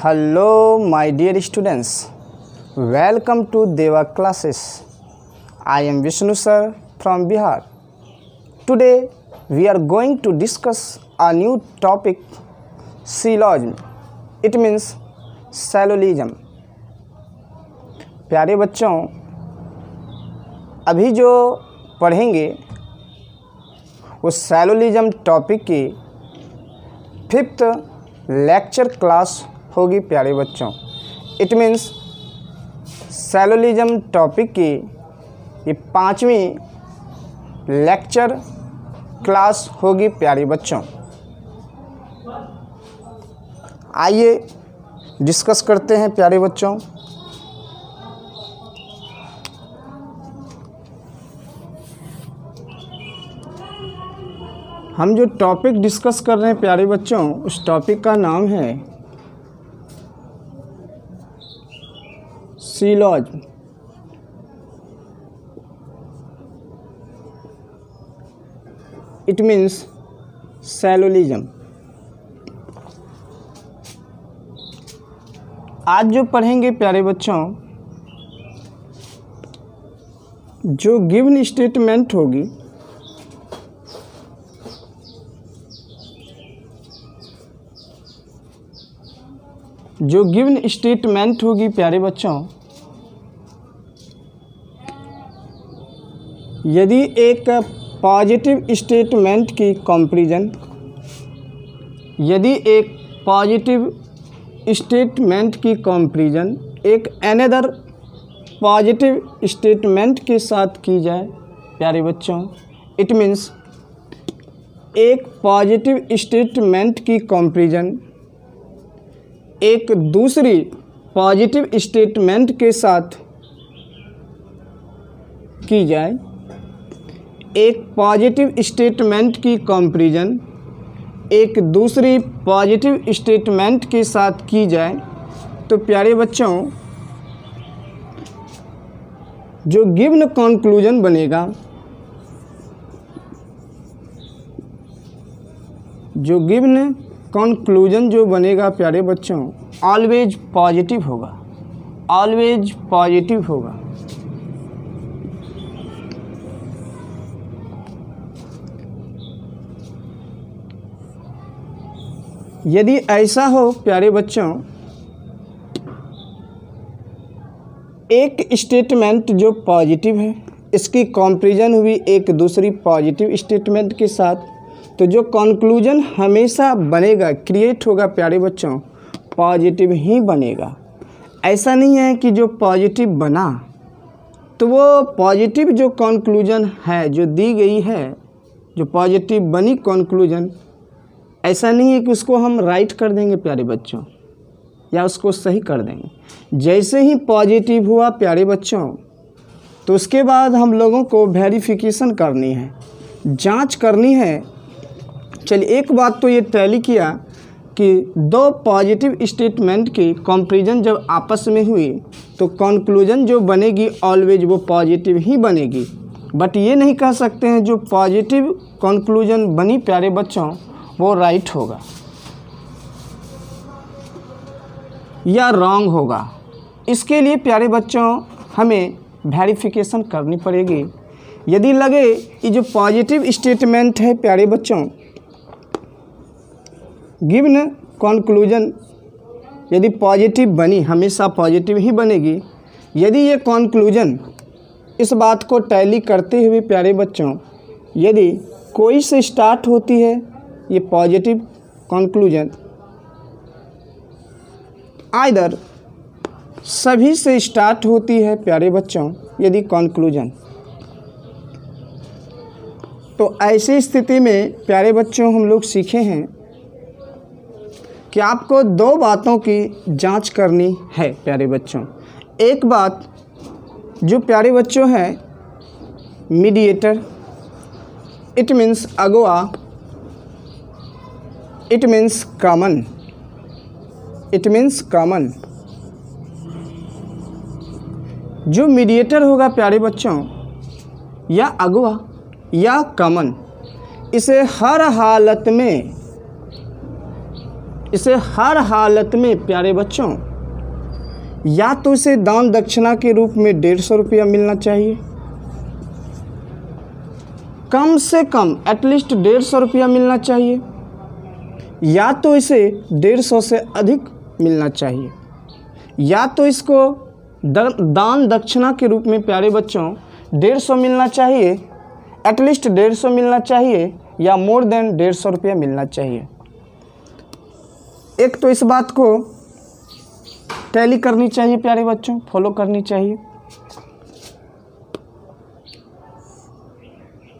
Hello my dear students, welcome to Deva classes. I am Vishnu sir from Bihar. Today we are going to discuss a new topic, syllogism. It means syllogism. प्यारे बच्चों, अभी जो पढ़ेंगे वो सैलोलिज्म topic की 5th lecture class होगी प्यारे बच्चों। इट मीन्स सैलोलिज्म टॉपिक की ये 5वीं लेक्चर क्लास होगी प्यारे बच्चों। आइए डिस्कस करते हैं प्यारे बच्चों। हम जो टॉपिक डिस्कस कर रहे हैं प्यारे बच्चों, उस टॉपिक का नाम है syllogism। It means सैलोलिज्म। आज जो पढ़ेंगे प्यारे बच्चों, जो गिवन स्टेटमेंट होगी प्यारे बच्चों, यदि एक पॉजिटिव स्टेटमेंट की कंपैरिजन एक अनदर पॉजिटिव स्टेटमेंट के साथ की जाए प्यारे बच्चों, इट मीन्स एक पॉजिटिव स्टेटमेंट की कंपैरिजन एक दूसरी पॉजिटिव स्टेटमेंट के साथ की जाए, एक पॉजिटिव स्टेटमेंट की कंपैरिजन एक दूसरी पॉजिटिव स्टेटमेंट के साथ की जाए, तो प्यारे बच्चों जो गिवन कंक्लूजन बनेगा, जो बनेगा प्यारे बच्चों, ऑलवेज पॉजिटिव होगा। यदि ऐसा हो प्यारे बच्चों, एक स्टेटमेंट जो पॉजिटिव है, इसकी कंपैरिजन हुई एक दूसरी पॉजिटिव स्टेटमेंट के साथ, तो जो कंक्लूजन हमेशा बनेगा, क्रिएट होगा प्यारे बच्चों, पॉजिटिव ही बनेगा। ऐसा नहीं है कि जो पॉजिटिव बना तो वो पॉजिटिव जो कंक्लूजन है जो दी गई है, जो पॉजिटिव बनी कंक्लूजन, ऐसा नहीं है कि उसको हम राइट कर देंगे प्यारे बच्चों या उसको सही कर देंगे। जैसे ही पॉजिटिव हुआ प्यारे बच्चों, तो उसके बाद हम लोगों को वेरिफिकेशन करनी है, जांच करनी है। चलिए, एक बात तो ये टैली किया कि दो पॉजिटिव स्टेटमेंट की कंपैरिजन जब आपस में हुई तो कंक्लूजन जो बनेगी ऑलवेज वो पॉजिटिव ही बनेगी। बट ये नहीं कह सकते हैं जो पॉजिटिव कंक्लूजन बनी प्यारे बच्चों वो राइट होगा या रॉन्ग होगा। इसके लिए प्यारे बच्चों हमें वेरिफिकेशन करनी पड़ेगी। यदि लगे कि जो पॉजिटिव स्टेटमेंट है प्यारे बच्चों, गिवन कंक्लूजन यदि पॉजिटिव बनी, हमेशा पॉजिटिव ही बनेगी। यदि ये कंक्लूजन इस बात को टैली करते हुए प्यारे बच्चों, यदि कोई से स्टार्ट होती है ये पॉजिटिव कंक्लूजन, आइदर सभी से स्टार्ट होती है प्यारे बच्चों यदि कंक्लूजन, तो ऐसी स्थिति में प्यारे बच्चों हम लोग सीखे हैं कि आपको दो बातों की जांच करनी है प्यारे बच्चों। एक बात जो प्यारे बच्चों है मीडिएटर, इट मीन्स अगुआ, इट मीन्स कॉमन। जो मीडिएटर होगा प्यारे बच्चों या अगुआ या कॉमन, इसे हर हालत में इसे हर हालत में प्यारे बच्चों या तो इसे दान दक्षिणा के रूप में 150 रुपया मिलना चाहिए, कम से कम एटलीस्ट 150 रुपया मिलना चाहिए, या तो इसे 150 से अधिक मिलना चाहिए, या तो इसको दान दक्षिणा के रूप में प्यारे बच्चों 150 मिलना चाहिए, एटलीस्ट 150 मिलना चाहिए, या मोर देन 150 रुपया मिलना चाहिए। एक तो इस बात को टैली करनी चाहिए प्यारे बच्चों, फॉलो करनी चाहिए।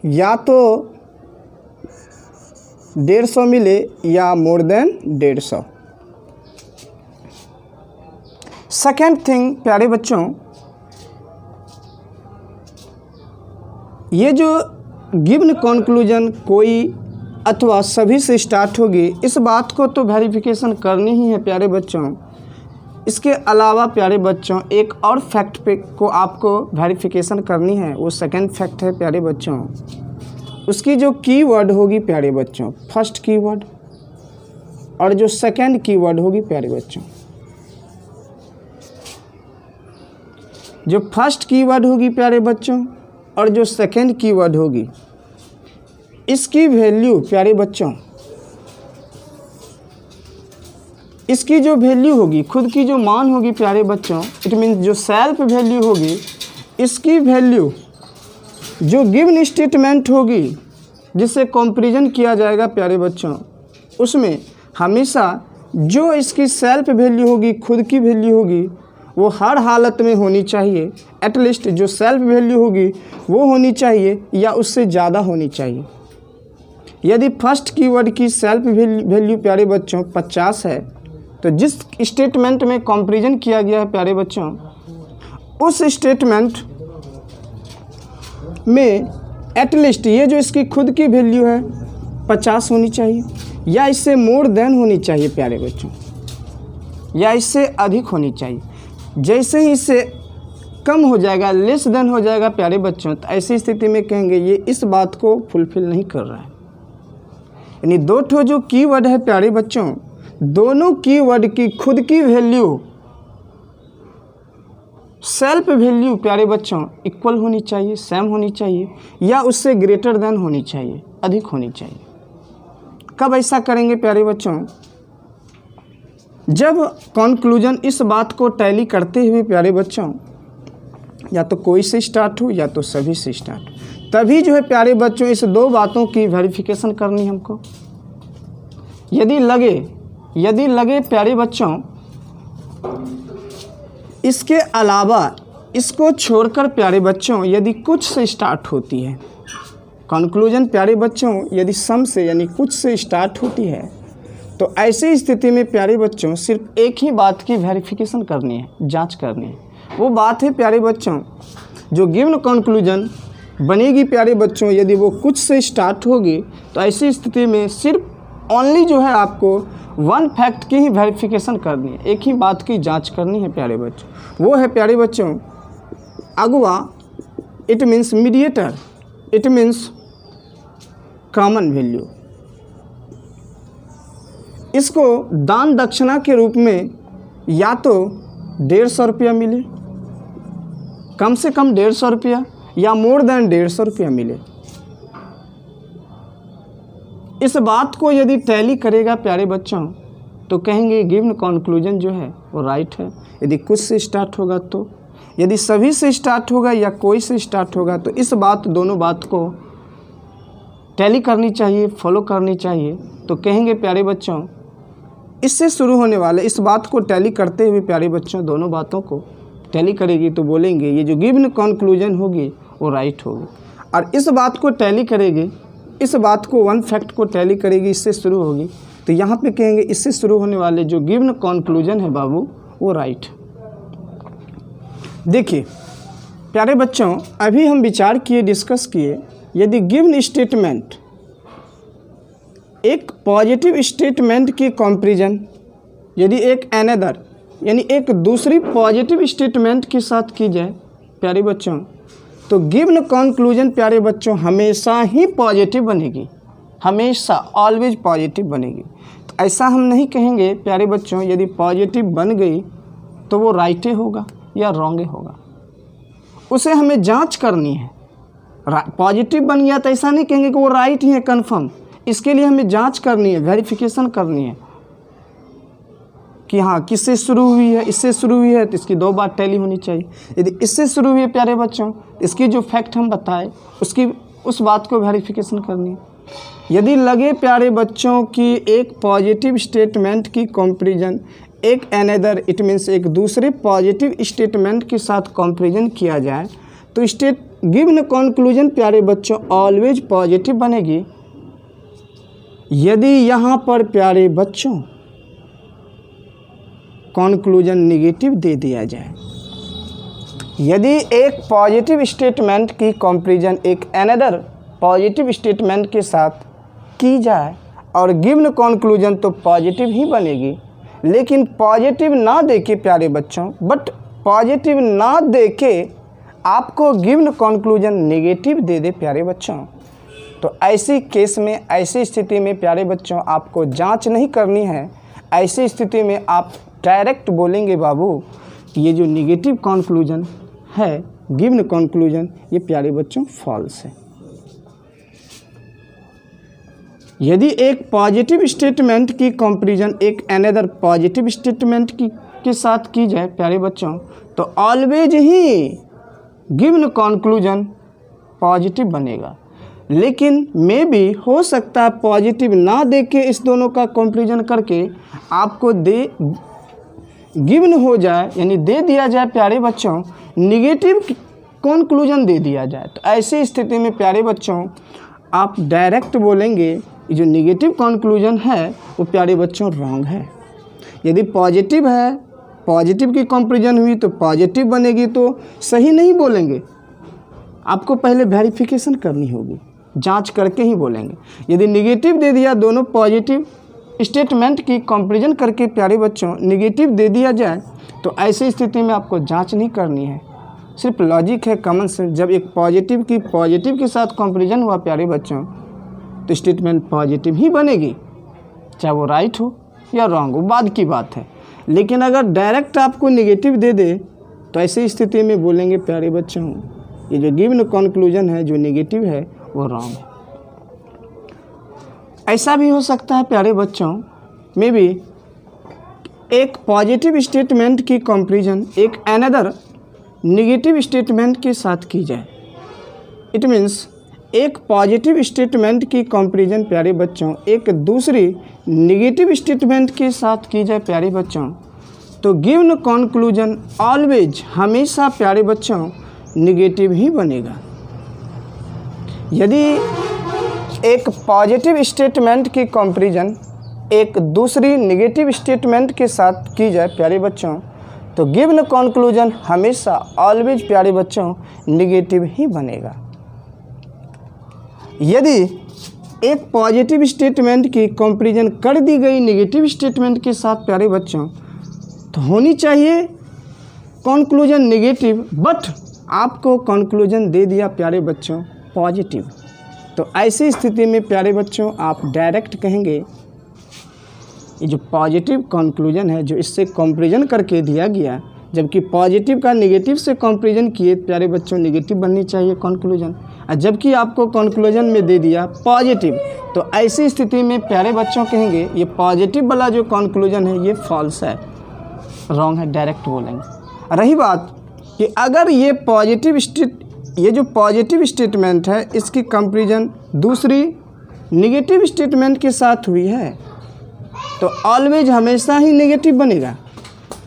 या तो 150 मिले या मोर देन 150। सेकेंड थिंग प्यारे बच्चों, ये जो गिवन कंक्लूजन कोई अथवा सभी से स्टार्ट होगी, इस बात को तो वेरिफिकेशन करनी ही है प्यारे बच्चों। इसके अलावा प्यारे बच्चों एक और फैक्ट पे को आपको वेरिफिकेशन करनी है, वो सेकंड फैक्ट है प्यारे बच्चों। उसकी जो कीवर्ड होगी प्यारे बच्चों, फर्स्ट कीवर्ड और जो सेकंड कीवर्ड होगी प्यारे बच्चों, जो फर्स्ट कीवर्ड होगी प्यारे बच्चों और जो सेकंड कीवर्ड होगी, इसकी वैल्यू प्यारे बच्चों, इसकी जो वैल्यू होगी, खुद की जो मान होगी प्यारे बच्चों, इट मीन्स जो सेल्फ वैल्यू होगी, इसकी वैल्यू जो गिवन स्टेटमेंट होगी जिससे कंपैरिजन किया जाएगा प्यारे बच्चों, उसमें हमेशा जो इसकी सेल्फ वैल्यू होगी, खुद की वैल्यू होगी, वो हर हालत में होनी चाहिए। एटलीस्ट जो सेल्फ वैल्यू होगी वो होनी चाहिए या उससे ज़्यादा होनी चाहिए। यदि फर्स्ट कीवर्ड की सेल्फ वैल्यू प्यारे बच्चों 50 है, तो जिस स्टेटमेंट में कंपैरिजन किया गया है प्यारे बच्चों, उस स्टेटमेंट में एटलीस्ट ये जो इसकी खुद की वैल्यू है 50 होनी चाहिए, या इससे मोर देन होनी चाहिए प्यारे बच्चों, या इससे अधिक होनी चाहिए। जैसे ही इससे कम हो जाएगा, लेस देन हो जाएगा प्यारे बच्चों, तो ऐसी स्थिति में कहेंगे ये इस बात को फुलफिल नहीं कर रहा है। यानी दो ठो जो कीवर्ड है प्यारे बच्चों, दोनों कीवर्ड की खुद की वैल्यू, सेल्फ वैल्यू प्यारे बच्चों इक्वल होनी चाहिए, सेम होनी चाहिए, या उससे ग्रेटर देन होनी चाहिए, अधिक होनी चाहिए। कब ऐसा करेंगे प्यारे बच्चों? जब कंक्लूजन इस बात को टैली करते हुए प्यारे बच्चों, या तो कोई से स्टार्ट हो या तो सभी से स्टार्ट हो, तभी जो है प्यारे बच्चों इस दो बातों की वेरिफिकेशन करनी हमको। यदि लगे प्यारे बच्चों इसके अलावा, इसको छोड़कर प्यारे बच्चों यदि कुछ से स्टार्ट होती है कंक्लूजन प्यारे बच्चों, यदि सम से यानी कुछ से स्टार्ट होती है, तो ऐसी स्थिति में प्यारे बच्चों सिर्फ एक ही बात की वेरिफिकेशन करनी है, जांच करनी है। वो बात है प्यारे बच्चों, जो गिवन कंक्लूजन बनेगी प्यारे बच्चों, यदि वो कुछ से स्टार्ट होगी, तो ऐसी स्थिति में सिर्फ ओनली जो है आपको वन फैक्ट की ही वेरिफिकेशन करनी है, एक ही बात की जांच करनी है प्यारे बच्चों। वो है प्यारे बच्चों अगवा, it means mediator, it means common value. इसको दान दक्षिणा के रूप में या तो 150 रुपया मिले, कम से कम 150 रुपया, या मोर देन 150 रुपया मिले। इस बात को यदि टैली करेगा प्यारे बच्चों, तो कहेंगे गिवन कंक्लूजन जो है वो राइट है। यदि कुछ से स्टार्ट होगा तो, यदि सभी से स्टार्ट होगा या कोई से स्टार्ट होगा, तो इस बात, दोनों बात को टैली करनी चाहिए, फॉलो करनी चाहिए। तो कहेंगे प्यारे बच्चों, इससे शुरू होने वाले इस बात को टैली करते हुए प्यारे बच्चों, दोनों बातों को टैली करेगी तो बोलेंगे ये जो गिवन कंक्लूजन होगी वो राइट होगी। और इस बात को टैली करेगी, इस बात को वन फैक्ट को टैली करेगी, इससे शुरू होगी, तो यहाँ पे कहेंगे इससे शुरू होने वाले जो गिवन कंक्लूजन है बाबू वो राइट। देखिए प्यारे बच्चों, अभी हम विचार किए, डिस्कस किए, यदि गिवन स्टेटमेंट एक पॉजिटिव स्टेटमेंट की कंपैरिजन यदि एक अनदर यानी एक दूसरी पॉजिटिव स्टेटमेंट के साथ की जाए प्यारे बच्चों, तो गिवन कंक्लूजन प्यारे बच्चों हमेशा ही पॉजिटिव बनेगी, हमेशा ऑलवेज पॉजिटिव बनेगी। तो ऐसा हम नहीं कहेंगे प्यारे बच्चों यदि पॉजिटिव बन गई तो वो राइट होगा या रॉन्ग होगा, उसे हमें जांच करनी है। पॉजिटिव बन गया तो ऐसा नहीं कहेंगे कि वो राइट ही है कन्फर्म, इसके लिए हमें जांच करनी है, वेरिफिकेशन करनी है कि हाँ किससे शुरू हुई है, इससे शुरू हुई है तो इसकी 2 बार टैली होनी चाहिए। यदि इससे शुरू हुई है प्यारे बच्चों, इसकी जो फैक्ट हम बताए उस बात को वेरिफिकेशन करनी है। यदि लगे प्यारे बच्चों कि एक पॉजिटिव स्टेटमेंट की कंपैरिजन एक अनदर इट मीन्स एक दूसरे पॉजिटिव स्टेटमेंट के साथ कंपैरिजन किया जाए तो गिवन कंक्लूजन प्यारे बच्चों ऑलवेज पॉजिटिव बनेगी। यदि यहाँ पर प्यारे बच्चों कंक्लूजन नेगेटिव दे दिया जाए, यदि एक पॉजिटिव स्टेटमेंट की कंपैरिजन एक अनदर पॉजिटिव स्टेटमेंट के साथ की जाए और गिवन कंक्लूजन तो पॉजिटिव ही बनेगी, लेकिन पॉजिटिव ना देके प्यारे बच्चों पॉजिटिव ना देके आपको गिवन कंक्लूजन नेगेटिव दे दे प्यारे बच्चों, तो ऐसी केस में ऐसी स्थिति में प्यारे बच्चों आपको जांच नहीं करनी है। ऐसी स्थिति में आप डायरेक्ट बोलेंगे बाबू कि ये जो नेगेटिव कंक्लूजन है गिवन कंक्लूजन ये प्यारे बच्चों फॉल्स है। यदि एक पॉजिटिव स्टेटमेंट की कंपैरिजन एक अनदर पॉजिटिव स्टेटमेंट के साथ की जाए प्यारे बच्चों तो ऑलवेज ही गिवन कंक्लूजन पॉजिटिव बनेगा, लेकिन मे बी हो सकता है पॉजिटिव ना देके इस दोनों का कंपैरिजन करके आपको गिवन हो जाए यानी दे दिया जाए प्यारे बच्चों निगेटिव कंक्लूजन दे दिया जाए। तो ऐसी स्थिति में प्यारे बच्चों आप डायरेक्ट बोलेंगे जो नेगेटिव कंक्लूजन है वो प्यारे बच्चों रॉन्ग है। यदि पॉजिटिव है, पॉजिटिव की कंपैरिजन हुई तो पॉजिटिव बनेगी, तो सही नहीं बोलेंगे, आपको पहले वेरिफिकेशन करनी होगी, जांच करके ही बोलेंगे। यदि नेगेटिव दे दिया, दोनों पॉजिटिव स्टेटमेंट की कंपैरिजन करके प्यारे बच्चों नेगेटिव दे दिया जाए तो ऐसी स्थिति में आपको जांच नहीं करनी है, सिर्फ लॉजिक है, कॉमन सेंस। जब एक पॉजिटिव के साथ कंपैरिजन हुआ प्यारे बच्चों तो स्टेटमेंट पॉजिटिव ही बनेगी, चाहे वो राइट हो या रॉन्ग हो, बाद की बात है। लेकिन अगर डायरेक्ट आपको नेगेटिव दे दे तो ऐसी स्थिति में बोलेंगे प्यारे बच्चों ये जो गिवन कंक्लूजन है जो नेगेटिव है वो रॉन्ग है। ऐसा भी हो सकता है प्यारे बच्चों मे बी एक पॉजिटिव स्टेटमेंट की कंपैरिजन एक अनदर नेगेटिव स्टेटमेंट के साथ की जाए। इट मीन्स एक पॉजिटिव स्टेटमेंट की कंपैरिजन प्यारे बच्चों एक दूसरी नेगेटिव स्टेटमेंट के साथ की जाए प्यारे बच्चों तो गिवन कंक्लूजन ऑलवेज हमेशा प्यारे बच्चों नेगेटिव ही बनेगा। यदि एक पॉजिटिव स्टेटमेंट की कंपैरिजन एक दूसरी नेगेटिव स्टेटमेंट के साथ की जाए प्यारे बच्चों तो गिवन कंक्लूजन हमेशा ऑलवेज प्यारे बच्चों नेगेटिव ही बनेगा। यदि एक पॉजिटिव स्टेटमेंट की कंपैरिजन कर दी गई नेगेटिव स्टेटमेंट के साथ प्यारे बच्चों तो होनी चाहिए कंक्लूजन नेगेटिव, बट आपको कंक्लूजन दे दिया प्यारे बच्चों पॉजिटिव, तो ऐसी स्थिति में प्यारे बच्चों आप डायरेक्ट कहेंगे ये जो पॉजिटिव कंक्लूजन है जो इससे कंपैरिजन करके दिया गया, जबकि पॉजिटिव का नेगेटिव से कंपैरिजन किए प्यारे बच्चों नेगेटिव बननी चाहिए कंक्लूजन, और जबकि आपको कंक्लूजन में दे दिया पॉजिटिव, तो ऐसी स्थिति में प्यारे बच्चों कहेंगे ये पॉजिटिव वाला जो कंक्लूजन है ये फॉल्स है, रॉन्ग है, डायरेक्ट बोलेंगे। रही बात कि अगर ये जो पॉजिटिव स्टेटमेंट है इसकी कंपैरिजन दूसरी नेगेटिव स्टेटमेंट के साथ हुई है तो ऑलवेज हमेशा ही नेगेटिव बनेगा।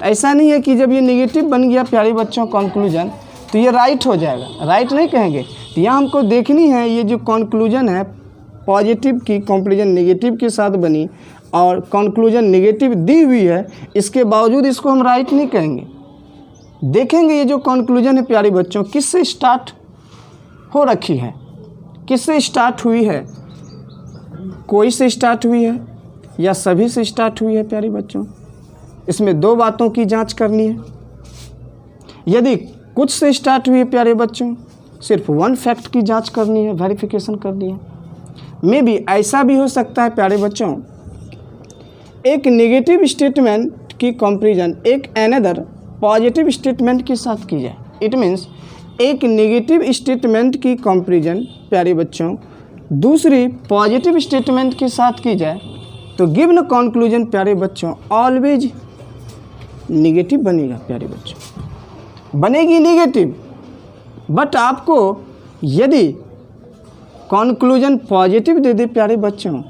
ऐसा नहीं है कि जब ये नेगेटिव बन गया प्यारे बच्चों कंक्लूजन तो ये राइट हो जाएगा, राइट नहीं कहेंगे। तो यहाँ हमको देखनी है ये जो कंक्लूजन है पॉजिटिव की कंपैरिजन नेगेटिव के साथ बनी और कंक्लूजन नेगेटिव दी हुई है, इसके बावजूद इसको हम राइट नहीं कहेंगे। देखेंगे ये जो कंक्लूजन है प्यारे बच्चों किससे स्टार्ट हो रखी है, किससे स्टार्ट हुई है, कोई से स्टार्ट हुई है या सभी से स्टार्ट हुई है प्यारे बच्चों। इसमें दो बातों की जांच करनी है। यदि कुछ से स्टार्ट हुई है प्यारे बच्चों सिर्फ वन फैक्ट की जांच करनी है, वेरिफिकेशन करनी है। मे बी ऐसा भी हो सकता है प्यारे बच्चों एक नेगेटिव स्टेटमेंट की कंपैरिजन एक अनदर पॉजिटिव स्टेटमेंट के साथ की जाए। इट मीन्स एक नेगेटिव स्टेटमेंट की कंपैरिजन प्यारे बच्चों दूसरी पॉजिटिव स्टेटमेंट के साथ की जाए तो गिवन कंक्लूजन प्यारे बच्चों ऑलवेज नेगेटिव बनेगा। प्यारे बच्चों बनेगी नेगेटिव, बट आपको यदि कंक्लूजन पॉजिटिव दे दे प्यारे बच्चों,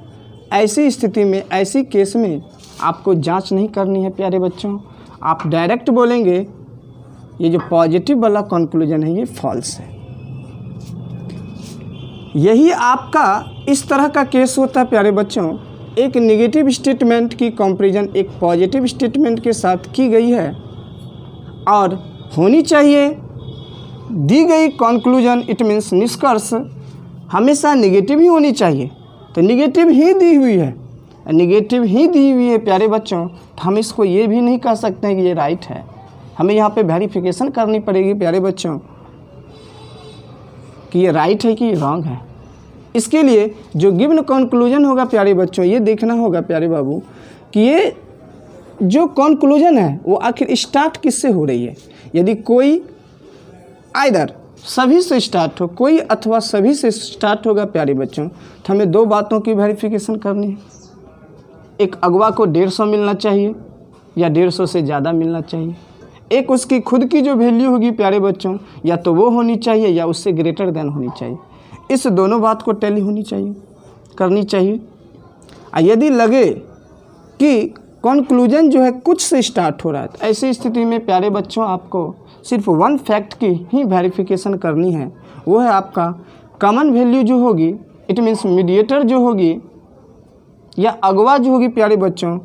ऐसी स्थिति में ऐसी केस में आपको जांच नहीं करनी है प्यारे बच्चों। आप डायरेक्ट बोलेंगे ये जो पॉजिटिव वाला कंक्लूजन है ये फॉल्स है। यही आपका इस तरह का केस होता है प्यारे बच्चों। एक नेगेटिव स्टेटमेंट की कंपैरिजन एक पॉजिटिव स्टेटमेंट के साथ की गई है और होनी चाहिए दी गई कंक्लूजन, इट मीन्स निष्कर्ष हमेशा नेगेटिव ही होनी चाहिए। तो नेगेटिव ही दी हुई है, नेगेटिव ही दी हुई है प्यारे बच्चों, तो हम इसको ये भी नहीं कह सकते हैं कि ये राइट है। हमें यहाँ पे वेरिफिकेशन करनी पड़ेगी प्यारे बच्चों कि ये राइट है कि ये रॉन्ग है। इसके लिए जो गिवन कंक्लूजन होगा प्यारे बच्चों ये देखना होगा प्यारे बाबू कि ये जो कंक्लूजन है वो आखिर स्टार्ट किससे हो रही है। यदि कोई आइदर सभी से स्टार्ट हो, कोई अथवा सभी से स्टार्ट होगा प्यारे बच्चों, तो हमें दो बातों की वेरिफिकेशन करनी है। एक अगवा को 150 मिलना चाहिए या 150 से ज़्यादा मिलना चाहिए। एक उसकी खुद की जो वैल्यू होगी प्यारे बच्चों या तो वो होनी चाहिए या उससे ग्रेटर देन होनी चाहिए। इस दोनों बात को टैली होनी चाहिए, करनी चाहिए। यदि लगे कि कंक्लूजन जो है कुछ से स्टार्ट हो रहा है तो ऐसी स्थिति में प्यारे बच्चों आपको सिर्फ वन फैक्ट की ही वेरिफिकेशन करनी है। वो है आपका कॉमन वैल्यू जो होगी, इट मीन्स मीडिएटर जो होगी या अगवा जो होगी प्यारे बच्चों,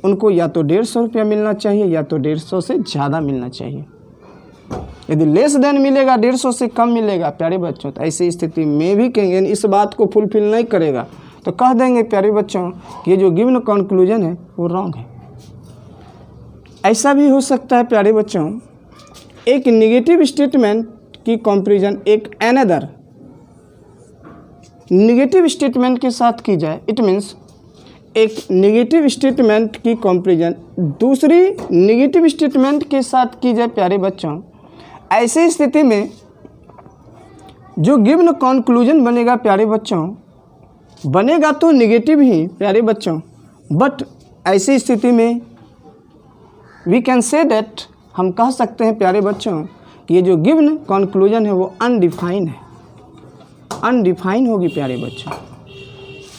उनको या तो 150 रुपया मिलना चाहिए या तो 150 से ज़्यादा मिलना चाहिए। यदि लेस देन मिलेगा, 150 से कम मिलेगा प्यारे बच्चों, तो ऐसी स्थिति में भी कहेंगे इस बात को फुलफिल नहीं करेगा तो कह देंगे प्यारे बच्चों कि ये जो गिवन कंक्लूजन है वो रॉन्ग है। ऐसा भी हो सकता है प्यारे बच्चों एक नेगेटिव स्टेटमेंट की कंपैरिजन एक अनदर नेगेटिव स्टेटमेंट के साथ की जाए। इट मीन्स एक नेगेटिव स्टेटमेंट की कंपैरिजन दूसरी नेगेटिव स्टेटमेंट के साथ की जाए प्यारे बच्चों। ऐसी स्थिति में जो गिवन कंक्लूजन बनेगा प्यारे बच्चों, बनेगा तो नेगेटिव ही प्यारे बच्चों, बट ऐसी स्थिति में वी कैन से दैट हम कह सकते हैं प्यारे बच्चों कि ये जो गिवन कंक्लूजन है वो अनडिफाइन है, अनडिफाइन होगी प्यारे बच्चों।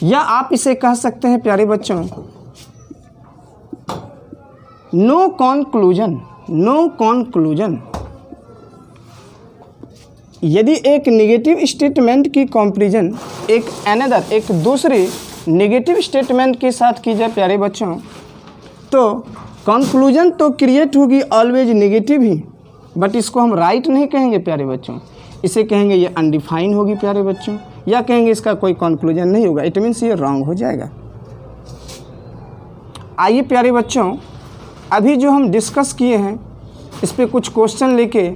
या आप इसे कह सकते हैं प्यारे बच्चों नो कंक्लूजन, नो कंक्लूजन। यदि एक नेगेटिव स्टेटमेंट की कंपैरिजन एक अनदर एक दूसरी नेगेटिव स्टेटमेंट के साथ की जाए प्यारे बच्चों, तो कंक्लूजन तो क्रिएट होगी ऑलवेज नेगेटिव ही, बट इसको हम राइट नहीं कहेंगे प्यारे बच्चों, इसे कहेंगे ये अनडिफाइन होगी प्यारे बच्चों, या कहेंगे इसका कोई कंक्लूजन नहीं होगा, इट मीन्स ये रॉन्ग हो जाएगा। आइए प्यारे बच्चों अभी जो हम डिस्कस किए हैं इस पे कुछ क्वेश्चन लेके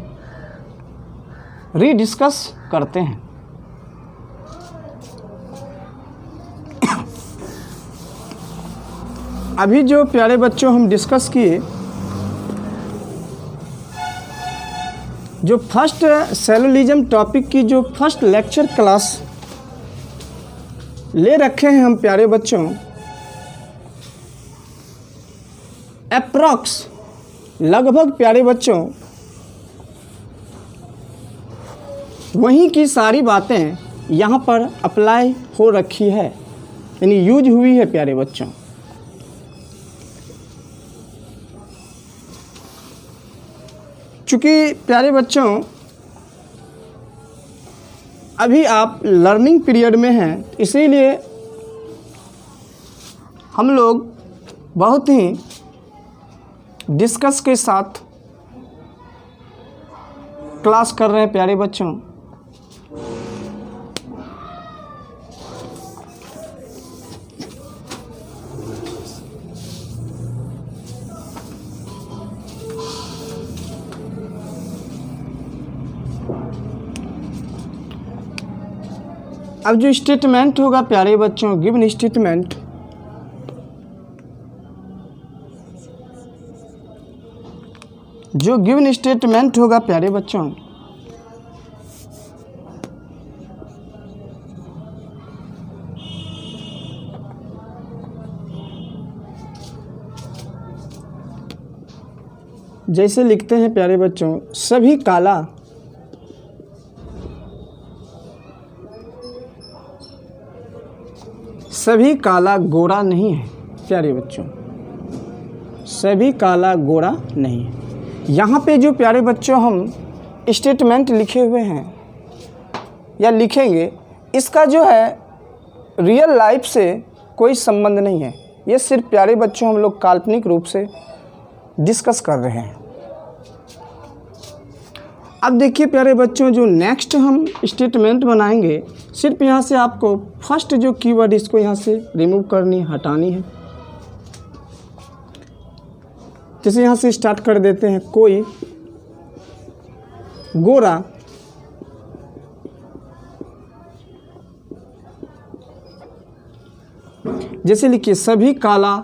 रीडिस्कस करते हैं। अभी जो प्यारे बच्चों हम डिस्कस किए, जो फर्स्ट सेलुलिज्म टॉपिक की जो फर्स्ट लेक्चर क्लास ले रखे हैं हम प्यारे बच्चों, अप्रॉक्स लगभग प्यारे बच्चों वहीं की सारी बातें यहाँ पर अप्लाई हो रखी है, यानी यूज हुई है प्यारे बच्चों। चूँकि प्यारे बच्चों अभी आप लर्निंग पीरियड में हैं, इसीलिए हम लोग बहुत ही डिस्कस के साथ क्लास कर रहे हैं प्यारे बच्चों। अब जो स्टेटमेंट होगा प्यारे बच्चों, गिवन स्टेटमेंट, जो गिवन स्टेटमेंट होगा प्यारे बच्चों, जैसे लिखते हैं प्यारे बच्चों, सभी काला गोरा नहीं है। प्यारे बच्चों, सभी काला गोरा नहीं है। यहाँ पे जो प्यारे बच्चों हम स्टेटमेंट लिखे हुए हैं या लिखेंगे, इसका जो है रियल लाइफ से कोई संबंध नहीं है। ये सिर्फ प्यारे बच्चों हम लोग काल्पनिक रूप से डिस्कस कर रहे हैं। अब देखिए प्यारे बच्चों, जो नेक्स्ट हम स्टेटमेंट बनाएंगे, सिर्फ यहाँ से आपको फर्स्ट जो कीवर्ड इसको यहाँ से रिमूव करनी, हटानी है। जैसे यहाँ से स्टार्ट कर देते हैं, कोई गोरा जैसे लिखिए सभी काला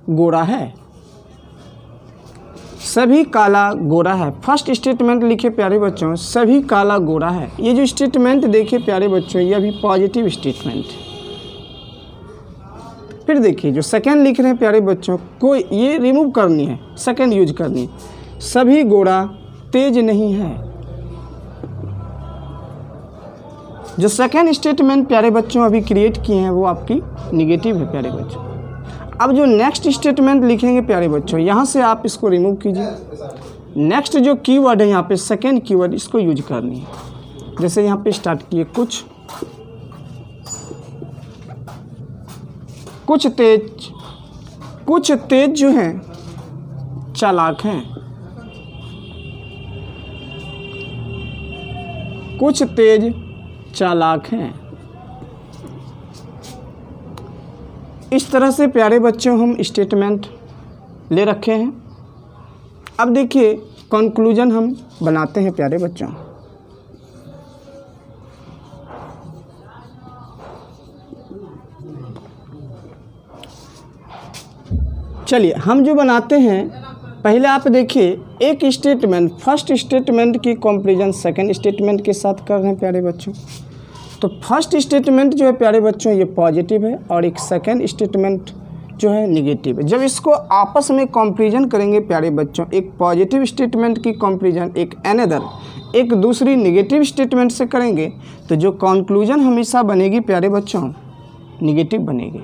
गोरा है, सभी काला गोरा है। फर्स्ट स्टेटमेंट लिखे प्यारे बच्चों, सभी काला गोरा है। ये जो स्टेटमेंट देखिए प्यारे बच्चों, ये अभी पॉजिटिव स्टेटमेंट। फिर देखिए जो सेकंड लिख रहे हैं प्यारे बच्चों, कोई ये रिमूव करनी है, सेकंड यूज करनी है। सभी गोरा तेज नहीं है। जो सेकंड स्टेटमेंट प्यारे बच्चों अभी क्रिएट किए हैं वो आपकी निगेटिव है प्यारे बच्चों। अब जो नेक्स्ट स्टेटमेंट लिखेंगे प्यारे बच्चों, यहाँ से आप इसको रिमूव कीजिए। नेक्स्ट जो कीवर्ड है यहाँ पे सेकंड कीवर्ड, इसको यूज करनी है। जैसे यहाँ पे स्टार्ट किए, कुछ तेज जो हैं चालाक हैं, कुछ तेज चालाक हैं। इस तरह से प्यारे बच्चों हम स्टेटमेंट ले रखे हैं। अब देखिए कंक्लूजन हम बनाते हैं प्यारे बच्चों। चलिए हम जो बनाते हैं, पहले आप देखिए एक स्टेटमेंट, फर्स्ट स्टेटमेंट की कंपैरिजन सेकंड स्टेटमेंट के साथ कर रहे हैं प्यारे बच्चों। तो फर्स्ट स्टेटमेंट जो है प्यारे बच्चों ये पॉजिटिव है और एक सेकंड स्टेटमेंट जो है निगेटिव है। जब इसको आपस में कंपैरिजन करेंगे प्यारे बच्चों, एक पॉजिटिव स्टेटमेंट की कंपैरिजन एक दूसरी निगेटिव स्टेटमेंट से करेंगे, तो जो कंक्लूजन हमेशा बनेगी प्यारे बच्चों निगेटिव बनेगी।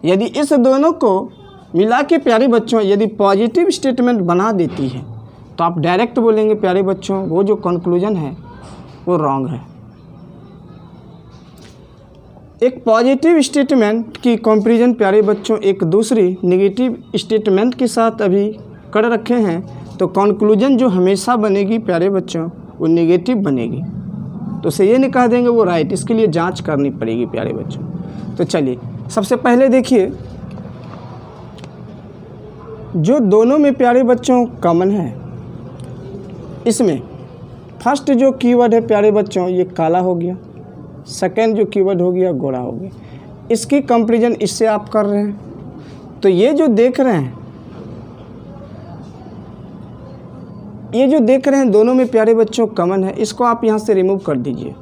यदि इस दोनों को मिला के प्यारे बच्चों यदि पॉजिटिव स्टेटमेंट बना देती है, तो आप डायरेक्ट बोलेंगे प्यारे बच्चों वो जो कंक्लूजन है वो रॉन्ग है। एक पॉजिटिव स्टेटमेंट की कंपैरिजन प्यारे बच्चों एक दूसरी नेगेटिव स्टेटमेंट के साथ अभी कर रखे हैं, तो कंक्लूजन जो हमेशा बनेगी प्यारे बच्चों वो नेगेटिव बनेगी। तो उसे ये नहीं कह देंगे वो राइट, इसके लिए जांच करनी पड़ेगी प्यारे बच्चों। तो चलिए सबसे पहले देखिए जो दोनों में प्यारे बच्चों कॉमन है, इसमें फर्स्ट जो कीवर्ड है प्यारे बच्चों ये काला हो गया, सेकंड जो कीवर्ड हो गया गोरा हो गया। इसकी कंपैरिजन इससे आप कर रहे हैं। तो ये जो देख रहे हैं दोनों में प्यारे बच्चों कॉमन है, इसको आप यहाँ से रिमूव कर दीजिए।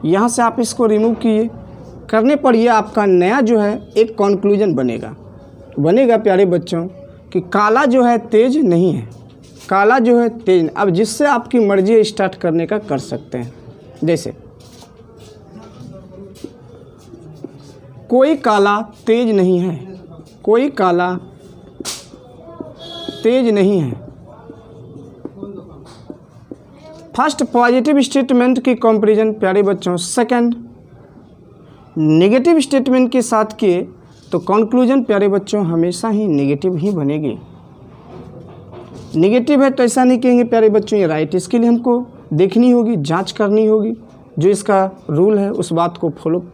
यहाँ से आप इसको रिमूव किए, करने पर ये आपका नया जो है एक कंक्लूजन बनेगा प्यारे बच्चों कि काला जो है तेज नहीं है, काला जो है तेज। अब जिससे आपकी मर्जी स्टार्ट करने का कर सकते हैं। जैसे कोई काला तेज नहीं है, कोई काला तेज नहीं है। फर्स्ट पॉजिटिव स्टेटमेंट की कंपैरिजन प्यारे बच्चों सेकंड नेगेटिव स्टेटमेंट के साथ किए, तो कंक्लूजन प्यारे बच्चों हमेशा ही नेगेटिव ही बनेगी। नेगेटिव है तो ऐसा नहीं कहेंगे प्यारे बच्चों ये राइट। इसके लिए हमको देखनी होगी, जांच करनी होगी, जो इसका रूल है उस बात को फॉलो,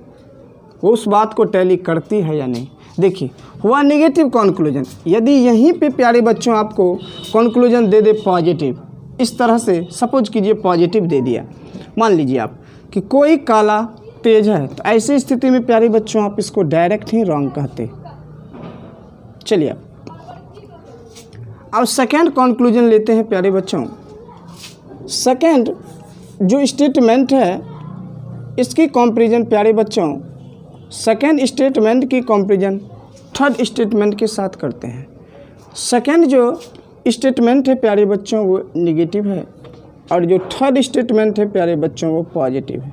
उस बात को टैली करती है या नहीं। देखिए हुआ नेगेटिव कंक्लूजन। यदि यहीं पे प्यारे बच्चों आपको कंक्लूजन दे दे पॉजिटिव, इस तरह से सपोज कीजिए पॉजिटिव दे दिया, मान लीजिए आप कि कोई काला तेज है, तो ऐसी स्थिति में प्यारे बच्चों आप इसको डायरेक्ट ही रॉन्ग कहते। चलिए अब सेकेंड कंक्लूजन लेते हैं प्यारे बच्चों। सेकेंड जो स्टेटमेंट है इसकी कंपैरिजन प्यारे बच्चों सेकेंड स्टेटमेंट की कंपैरिजन थर्ड स्टेटमेंट के साथ करते हैं। सेकेंड जो स्टेटमेंट है प्यारे बच्चों वो निगेटिव है और जो थर्ड स्टेटमेंट है प्यारे बच्चों वो पॉजिटिव है।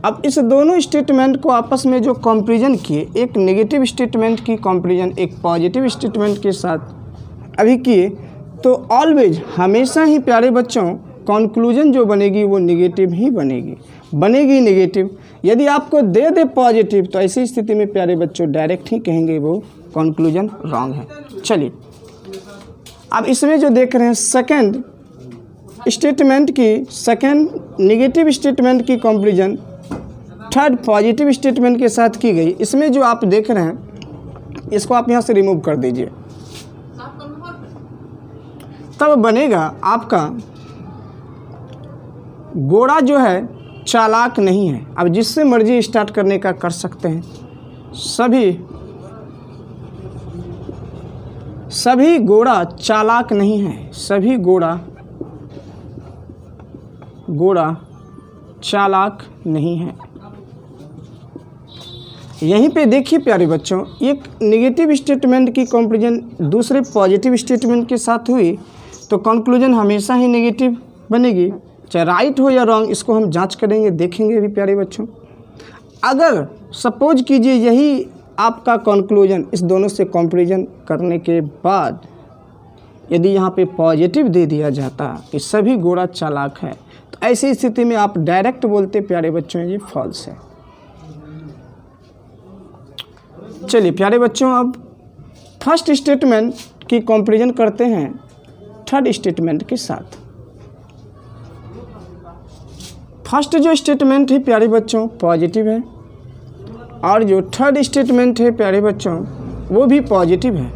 अब इस दोनों स्टेटमेंट को आपस में जो कंपैरिजन किए, एक नेगेटिव स्टेटमेंट की कंपैरिजन एक पॉजिटिव स्टेटमेंट के साथ अभी किए, तो ऑलवेज हमेशा ही प्यारे बच्चों कंक्लूजन जो बनेगी वो नेगेटिव ही बनेगी नेगेटिव। यदि आपको दे दे पॉजिटिव तो ऐसी स्थिति में प्यारे बच्चों डायरेक्ट ही कहेंगे वो कंक्लूजन रॉन्ग है। चलिए अब इसमें जो देख रहे हैं सेकेंड स्टेटमेंट की सेकेंड नेगेटिव स्टेटमेंट की कंपैरिजन थर्ड पॉजिटिव स्टेटमेंट के साथ की गई। इसमें जो आप देख रहे हैं इसको आप यहाँ से रिमूव कर दीजिए, तब बनेगा आपका घोड़ा जो है चालाक नहीं है। अब जिससे मर्जी स्टार्ट करने का कर सकते हैं। सभी घोड़ा चालाक नहीं है, सभी घोड़ा चालाक नहीं है। यहीं पे देखिए प्यारे बच्चों, एक नेगेटिव स्टेटमेंट की कंपैरिजन दूसरे पॉजिटिव स्टेटमेंट के साथ हुई तो कंक्लूजन हमेशा ही नेगेटिव बनेगी, चाहे राइट हो या रॉन्ग। इसको हम जांच करेंगे, देखेंगे भी प्यारे बच्चों। अगर सपोज कीजिए यही आपका कंक्लूजन इस दोनों से कंपैरिजन करने के बाद यदि यहाँ पे पॉजिटिव दे दिया जाता कि सभी घोड़ा चालाक है, तो ऐसी स्थिति में आप डायरेक्ट बोलते प्यारे बच्चों ये फॉल्स है। चलिए प्यारे बच्चों अब फर्स्ट स्टेटमेंट की कंपैरिजन करते हैं थर्ड स्टेटमेंट के साथ। फर्स्ट जो स्टेटमेंट है प्यारे बच्चों पॉजिटिव है और जो थर्ड स्टेटमेंट है प्यारे बच्चों वो भी पॉजिटिव है।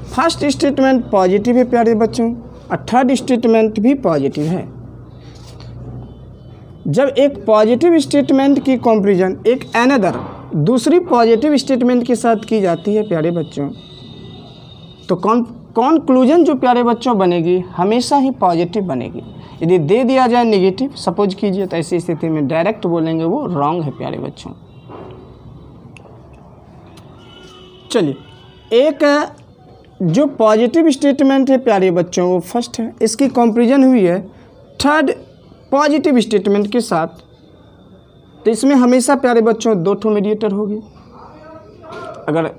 फर्स्ट स्टेटमेंट पॉजिटिव है प्यारे बच्चों और थर्ड स्टेटमेंट भी पॉजिटिव है। जब एक पॉजिटिव स्टेटमेंट की कंपैरिजन एक अनदर दूसरी पॉजिटिव स्टेटमेंट के साथ की जाती है प्यारे बच्चों, तो कंक्लूजन जो प्यारे बच्चों बनेगी हमेशा ही पॉजिटिव बनेगी। यदि दे दिया जाए नेगेटिव सपोज कीजिए तो ऐसी स्थिति में डायरेक्ट बोलेंगे वो रॉन्ग है प्यारे बच्चों। चलिए एक जो पॉजिटिव स्टेटमेंट है प्यारे बच्चों वो फर्स्ट है, इसकी कंपैरिजन हुई है थर्ड पॉजिटिव स्टेटमेंट के साथ, तो इसमें हमेशा प्यारे बच्चों दो ठो मीडिएटर होगी। अगर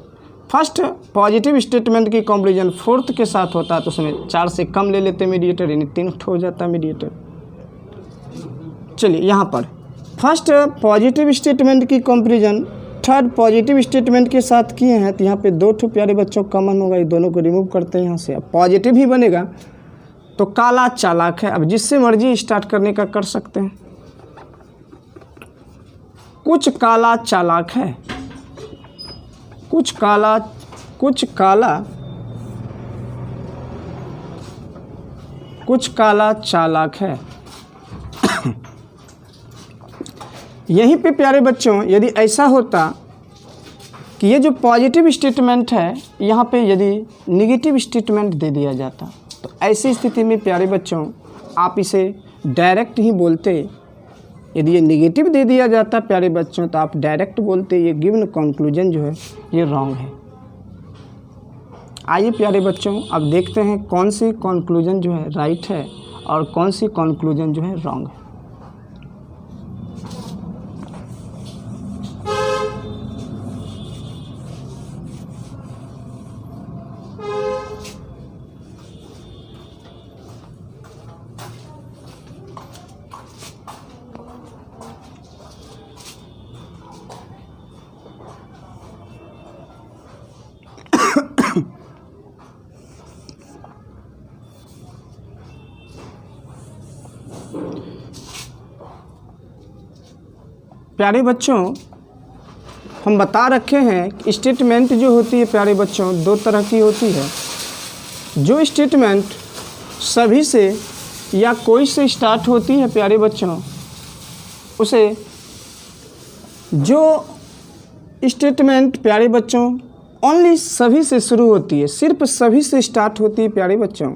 फर्स्ट पॉजिटिव स्टेटमेंट की कंपैरिजन फोर्थ के साथ होता तो उसमें 4 से कम ले लेते मीडिएटर, यानी 3 ठो हो जाता मीडिएटर। चलिए यहाँ पर फर्स्ट पॉजिटिव स्टेटमेंट की कंपैरिजन थर्ड पॉजिटिव स्टेटमेंट के साथ किए हैं, तो यहाँ पे 2 ठो प्यारे बच्चों कॉमन होगा, ये दोनों को रिमूव करते हैं यहाँ से। अब पॉजिटिव ही बनेगा तो काला चालाक है। अब जिससे मर्जी स्टार्ट करने का कर सकते हैं। कुछ काला चालाक है, कुछ काला चालाक है। यहीं पे प्यारे बच्चों यदि ऐसा होता कि ये जो पॉजिटिव स्टेटमेंट है यहाँ पे यदि नेगेटिव स्टेटमेंट दे दिया जाता, तो ऐसी स्थिति में प्यारे बच्चों आप इसे डायरेक्ट ही बोलते। यदि ये नेगेटिव दे दिया जाता प्यारे बच्चों तो आप डायरेक्ट बोलते ये गिवन कंक्लूजन जो है ये रॉन्ग है। आइए प्यारे बच्चों अब देखते हैं कौन सी कंक्लूजन जो है राइट है और कौन सी कंक्लूजन जो है रॉन्ग है। प्यारे बच्चों हम बता रखे हैं कि स्टेटमेंट जो होती है प्यारे बच्चों 2 तरह की होती है। जो स्टेटमेंट सभी से या कोई से स्टार्ट होती है प्यारे बच्चों, उसे जो स्टेटमेंट प्यारे बच्चों ओनली सभी से शुरू होती है, सिर्फ सभी से स्टार्ट होती है प्यारे बच्चों।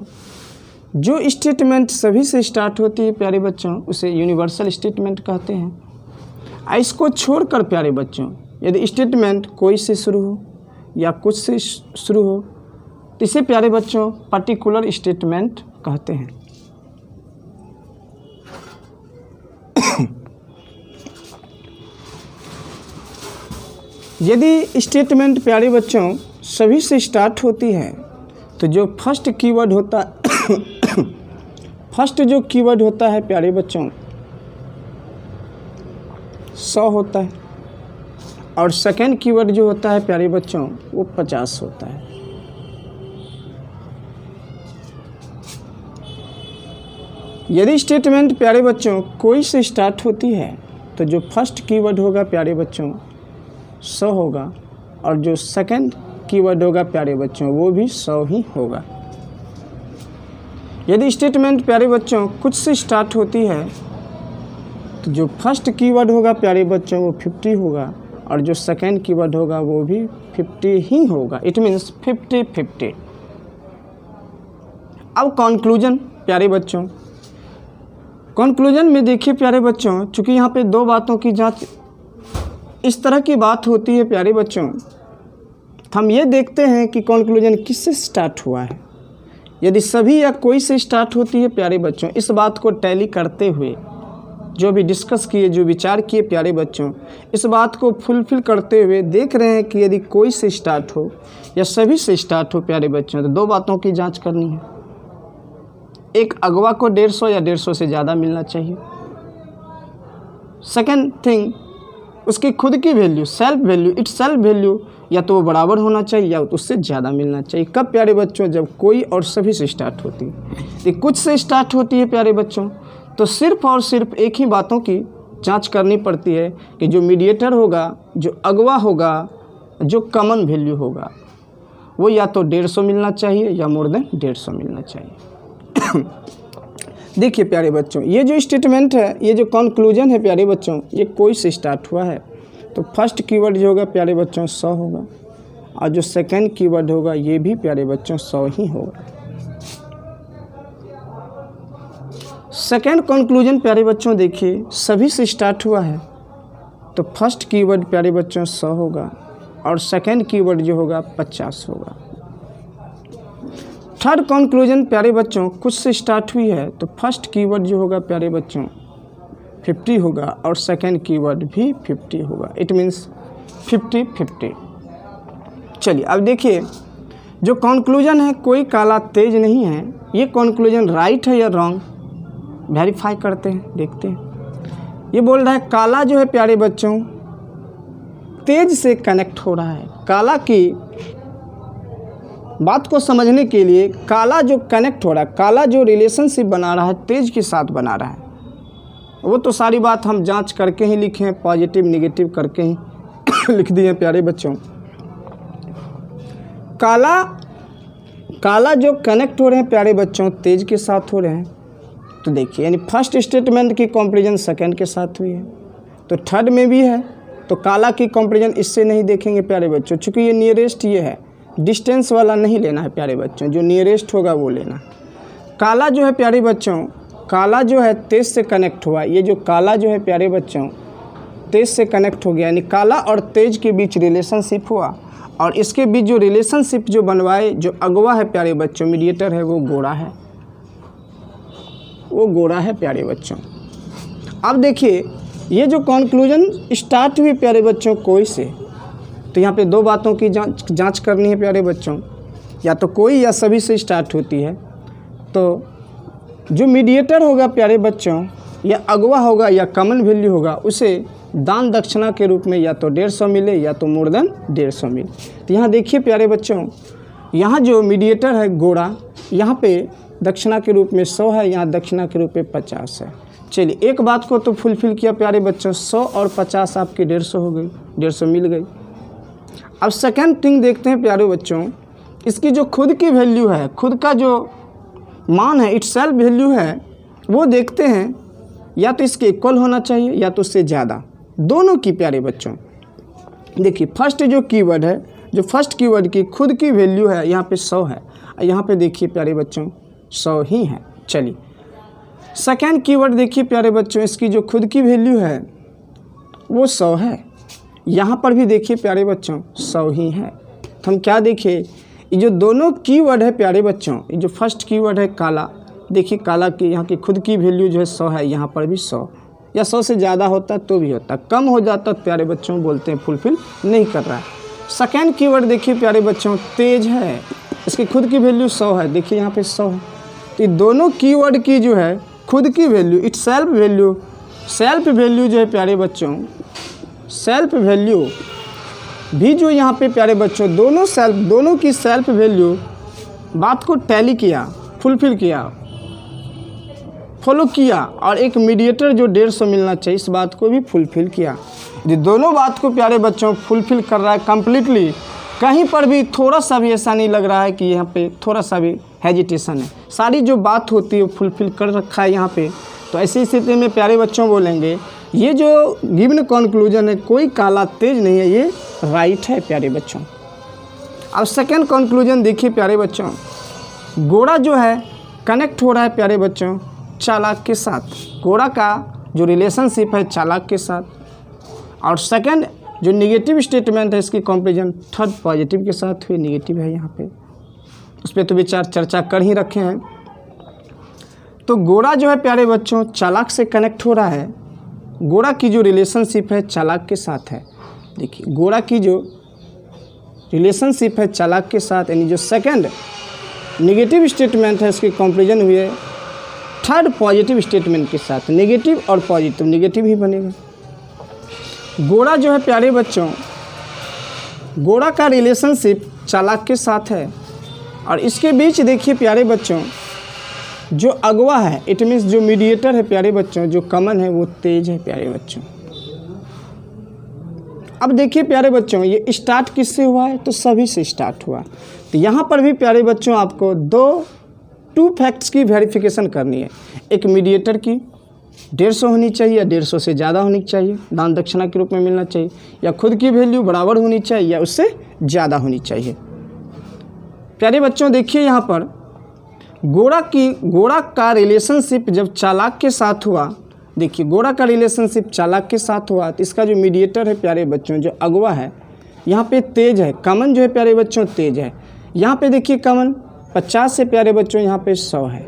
जो स्टेटमेंट सभी से स्टार्ट होती है प्यारे बच्चों उसे यूनिवर्सल स्टेटमेंट कहते हैं। इसको छोड़कर प्यारे बच्चों यदि स्टेटमेंट कोई से शुरू हो या कुछ से शुरू हो तो इसे प्यारे बच्चों पर्टिकुलर स्टेटमेंट कहते हैं। यदि स्टेटमेंट प्यारे बच्चों सभी से स्टार्ट होती है तो जो फर्स्ट कीवर्ड होता है फर्स्ट जो कीवर्ड होता है प्यारे बच्चों 100 होता है और सेकंड कीवर्ड जो होता है प्यारे बच्चों वो 50 होता है। यदि स्टेटमेंट प्यारे बच्चों कोई से स्टार्ट होती है तो जो फर्स्ट कीवर्ड होगा प्यारे बच्चों 100 होगा और जो सेकंड कीवर्ड होगा प्यारे बच्चों वो भी 100 ही होगा। यदि स्टेटमेंट प्यारे बच्चों कुछ से स्टार्ट होती है तो जो फर्स्ट कीवर्ड होगा प्यारे बच्चों वो 50 होगा और जो सेकंड कीवर्ड होगा वो भी 50 ही होगा। It means 50-50। अब कंक्लूजन प्यारे बच्चों, कंक्लूजन में देखिए प्यारे बच्चों, चूँकि यहाँ पे दो बातों की जांच इस तरह की बात होती है प्यारे बच्चों, हम ये देखते हैं कि कंक्लूजन किससे स्टार्ट हुआ है। यदि सभी या कोई से स्टार्ट होती है प्यारे बच्चों, इस बात को टैली करते हुए जो भी डिस्कस किए, जो विचार किए प्यारे बच्चों, इस बात को फुलफिल करते हुए देख रहे हैं कि यदि कोई से स्टार्ट हो या सभी से स्टार्ट हो प्यारे बच्चों तो दो बातों की जांच करनी है। एक, अगवा को 150 या 150 से ज़्यादा मिलना चाहिए। सेकेंड थिंग, उसकी खुद की value, self value, it's self value या तो वो बराबर होना चाहिए या उससे ज़्यादा मिलना चाहिए। कब प्यारे बच्चों? जब कोई और सभी से स्टार्ट होती है। ये कुछ से स्टार्ट होती है प्यारे बच्चों तो सिर्फ और सिर्फ एक ही बातों की जांच करनी पड़ती है कि जो मीडिएटर होगा, जो अगवा होगा, जो कॉमन वैल्यू होगा वो या तो 150 मिलना चाहिए या मोर देन 150 मिलना चाहिए। देखिए प्यारे बच्चों, ये जो स्टेटमेंट है, ये जो कंक्लूजन है प्यारे बच्चों, ये कोई से स्टार्ट हुआ है तो फर्स्ट कीवर्ड जो होगा प्यारे बच्चों 100 होगा और जो सेकंड कीवर्ड होगा ये भी प्यारे बच्चों 100 ही होगा। सेकंड कंक्लूजन प्यारे बच्चों देखिए, सभी से स्टार्ट हुआ है तो फर्स्ट कीवर्ड प्यारे बच्चों 100 होगा और सेकंड कीवर्ड जो होगा 50 होगा। थर्ड कंक्लूजन प्यारे बच्चों, कुछ से स्टार्ट हुई है तो फर्स्ट कीवर्ड जो होगा प्यारे बच्चों 50 होगा और सेकंड कीवर्ड भी 50 होगा। It means 50-50। चलिए अब देखिए, जो कंक्लूजन है कोई काला तेज नहीं है, ये कंक्लूजन राइट है या रॉन्ग वेरीफाई करते हैं, देखते हैं। ये बोल रहा है काला जो है प्यारे बच्चों तेज से कनेक्ट हो रहा है। काला की बात को समझने के लिए काला जो कनेक्ट हो रहा है, काला जो रिलेशनशिप बना रहा है तेज के साथ बना रहा है, वो तो सारी बात हम जांच करके ही लिखे हैं, पॉजिटिव निगेटिव करके ही लिख दिए प्यारे बच्चों। काला जो कनेक्ट हो रहे हैं प्यारे बच्चों तेज के साथ हो रहे हैं, तो देखिए यानी फर्स्ट स्टेटमेंट की कंपैरिजन सेकंड के साथ हुई है तो थर्ड में भी है, तो काला की कंपैरिजन इससे नहीं देखेंगे प्यारे बच्चों, चूँकि ये नियरेस्ट ये है, डिस्टेंस वाला नहीं लेना है प्यारे बच्चों, जो नियरेस्ट होगा वो लेना। काला जो है प्यारे बच्चों, काला जो है तेज से कनेक्ट हुआ, ये जो काला जो है प्यारे बच्चों तेज से कनेक्ट हो गया, यानी काला और तेज के बीच रिलेशनशिप हुआ और इसके बीच जो रिलेशनशिप जो बनवाए, जो अगवा है प्यारे बच्चों, मीडिएटर है, वो गोरा है, वो गोरा है प्यारे बच्चों। अब देखिए ये जो कंक्लूजन स्टार्ट हुई प्यारे बच्चों कोई से, तो यहाँ पे दो बातों की जांच करनी है प्यारे बच्चों, या तो कोई या सभी से स्टार्ट होती है तो जो मीडिएटर होगा प्यारे बच्चों, या अगवा होगा या कॉमन वैल्यू होगा, उसे दान दक्षिणा के रूप में या तो 150 मिले या तो मोर देन 150 मिले। तो यहाँ देखिए प्यारे बच्चों, यहाँ जो मीडिएटर है गोरा, यहाँ पे दक्षिणा के रूप में 100 है, यहाँ दक्षिणा के रूप में 50 है। चलिए एक बात को तो फुलफिल किया प्यारे बच्चों, 100 और 50 आपकी 150 हो गई, 150 मिल गई। अब सेकेंड थिंग देखते हैं प्यारे बच्चों, इसकी जो खुद की वैल्यू है, खुद का जो मान है, इट्स सेल्फ वैल्यू है, वो देखते हैं या तो इसके इक्वल होना चाहिए या तो उससे ज़्यादा, दोनों की प्यारे बच्चों। देखिए फर्स्ट जो कीवर्ड है जो फर्स्ट कीवर्ड की खुद की वैल्यू है यहाँ पे 100 है, यहाँ पे देखिए प्यारे बच्चों 100 ही है। चलिए सेकेंड कीवर्ड देखिए प्यारे बच्चों, इसकी जो खुद की वैल्यू है वो 100 है, यहाँ पर भी देखिए प्यारे बच्चों 100 ही है। तो हम क्या देखिए, ये जो दोनों कीवर्ड है प्यारे बच्चों, ये जो फर्स्ट कीवर्ड है काला, देखिए काला की यहाँ की खुद की वैल्यू जो है 100 है, यहाँ पर भी 100 या 100 से ज़्यादा होता तो भी होता, कम हो जाता तो प्यारे बच्चों बोलते हैं फुलफिल नहीं कर रहा है। सेकेंड कीवर्ड देखिए प्यारे बच्चों तेज है, इसकी खुद की वैल्यू 100 है, देखिए यहाँ पे 100 है। तो दोनों कीवर्ड की जो है खुद की वैल्यू, इट सेल्फ वैल्यू जो है प्यारे बच्चों, सेल्फ वैल्यू भी जो यहाँ पे प्यारे बच्चों दोनों की सेल्फ वैल्यू बात को टैली किया, फुलफिल किया, फॉलो किया, और एक मीडिएटर जो 150 मिलना चाहिए इस बात को भी फुलफिल किया। ये दोनों बात को प्यारे बच्चों फुलफिल कर रहा है कम्प्लीटली, कहीं पर भी थोड़ा सा भी ऐसा नहीं लग रहा है कि यहाँ पे थोड़ा सा भी हेजिटेशन है, सारी जो बात होती है फुलफिल कर रखा है यहाँ पे। तो ऐसी स्थिति में प्यारे बच्चों बोलेंगे ये जो गिवन कॉन्क्लूजन है कोई काला तेज नहीं है, ये राइट है प्यारे बच्चों। अब सेकेंड कॉन्क्लूजन देखिए प्यारे बच्चों, घोड़ा जो है कनेक्ट हो रहा है प्यारे बच्चों चालाक के साथ, घोड़ा का जो रिलेशनशिप है चालाक के साथ, और सेकंड जो निगेटिव स्टेटमेंट है इसकी कंपैरिजन थर्ड पॉजिटिव के साथ हुई, निगेटिव है यहाँ पे, उस पर तो विचार चर्चा कर ही रखे हैं। तो घोड़ा जो है प्यारे बच्चों चालाक से कनेक्ट हो रहा है, घोड़ा की जो रिलेशनशिप है चालाक के साथ है। देखिए घोड़ा की जो रिलेशनशिप है चालाक के साथ, यानी जो सेकंड निगेटिव स्टेटमेंट है इसकी कंपैरिजन हुई है थर्ड पॉजिटिव स्टेटमेंट के साथ, नेगेटिव और पॉजिटिव, नेगेटिव ही बनेगा। घोड़ा जो है प्यारे बच्चों, घोड़ा का रिलेशनशिप चालाक के साथ है, और इसके बीच देखिए प्यारे बच्चों जो अगवा है, इट मीन्स जो मीडिएटर है प्यारे बच्चों, जो कमन है वो तेज है प्यारे बच्चों। अब देखिए प्यारे बच्चों ये स्टार्ट किससे हुआ है, तो सभी से स्टार्ट हुआ। तो यहाँ पर भी प्यारे बच्चों आपको टू फैक्ट्स की वेरिफिकेशन करनी है, एक मीडिएटर की 150 होनी चाहिए या 150 से ज़्यादा होनी चाहिए, दान दक्षिणा के रूप में मिलना चाहिए, या खुद की वैल्यू बराबर होनी चाहिए या उससे ज़्यादा होनी चाहिए। प्यारे बच्चों देखिए यहाँ पर घोड़ा का रिलेशनशिप जब चालाक के साथ हुआ, देखिए घोड़ा का रिलेशनशिप चालाक के साथ हुआ, तो इसका जो मीडिएटर है प्यारे बच्चों जो अगवा है यहाँ पे तेज है, कमन जो है प्यारे बच्चों तेज है। यहाँ पे देखिए कमन 50 से प्यारे बच्चों यहाँ पे 100 है,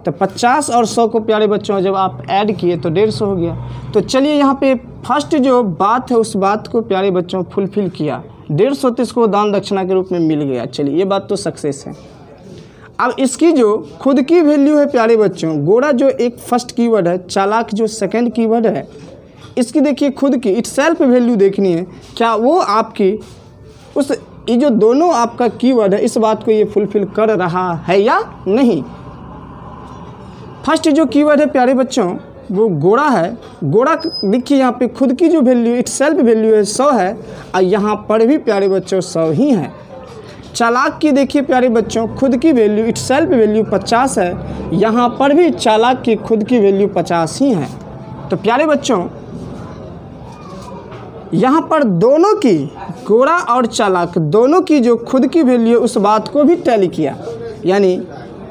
तो 50 और 100 को प्यारे बच्चों जब आप ऐड किए तो 150 हो गया। तो चलिए यहाँ पे फर्स्ट जो बात है उस बात को प्यारे बच्चों फुलफिल किया, 150 तो इसको दान दक्षिणा के रूप में मिल गया, चलिए ये बात तो सक्सेस है। अब इसकी जो खुद की वैल्यू है प्यारे बच्चों, घोड़ा जो एक फर्स्ट कीवर्ड है, चालाक जो सेकंड कीवर्ड है, इसकी देखिए खुद की इट सेल्फ वैल्यू देखनी है, क्या वो आपकी उस ये जो दोनों आपका कीवर्ड है इस बात को ये फुलफिल कर रहा है या नहीं। फर्स्ट जो कीवर्ड है प्यारे बच्चों वो घोड़ा है, घोड़ा देखिए यहाँ पे खुद की जो वैल्यू इट सेल्फ वैल्यू है 100 है, और यहाँ पर भी प्यारे बच्चों 100 ही है। चालाक की देखिए प्यारे बच्चों खुद की वैल्यू इट सेल्फ वैल्यू 50 है, यहाँ पर भी चालाक की खुद की वैल्यू 50 ही है। तो प्यारे बच्चों यहाँ पर दोनों की, घोड़ा और चालाक दोनों की जो खुद की वैल्यू उस बात को भी टैली किया, यानी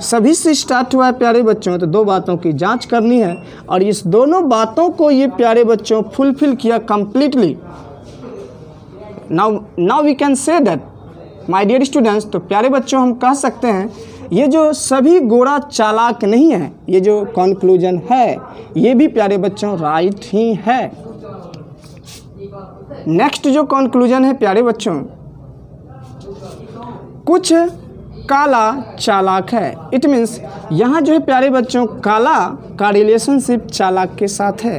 सभी से स्टार्ट हुआ है प्यारे बच्चों। तो दो बातों की जांच करनी है और इस दोनों बातों को ये प्यारे बच्चों फुलफिल किया completely. Now we can say that my dear students, तो प्यारे बच्चों हम कह सकते हैं ये जो सभी घोड़ा चालाक नहीं है, ये जो कंक्लूजन है ये भी प्यारे बच्चों राइट ही है। नेक्स्ट जो कंक्लूजन है प्यारे बच्चों, कुछ काला चालाक है, इट मीन्स यहाँ जो है प्यारे बच्चों काला का रिलेशनशिप चालाक के साथ है,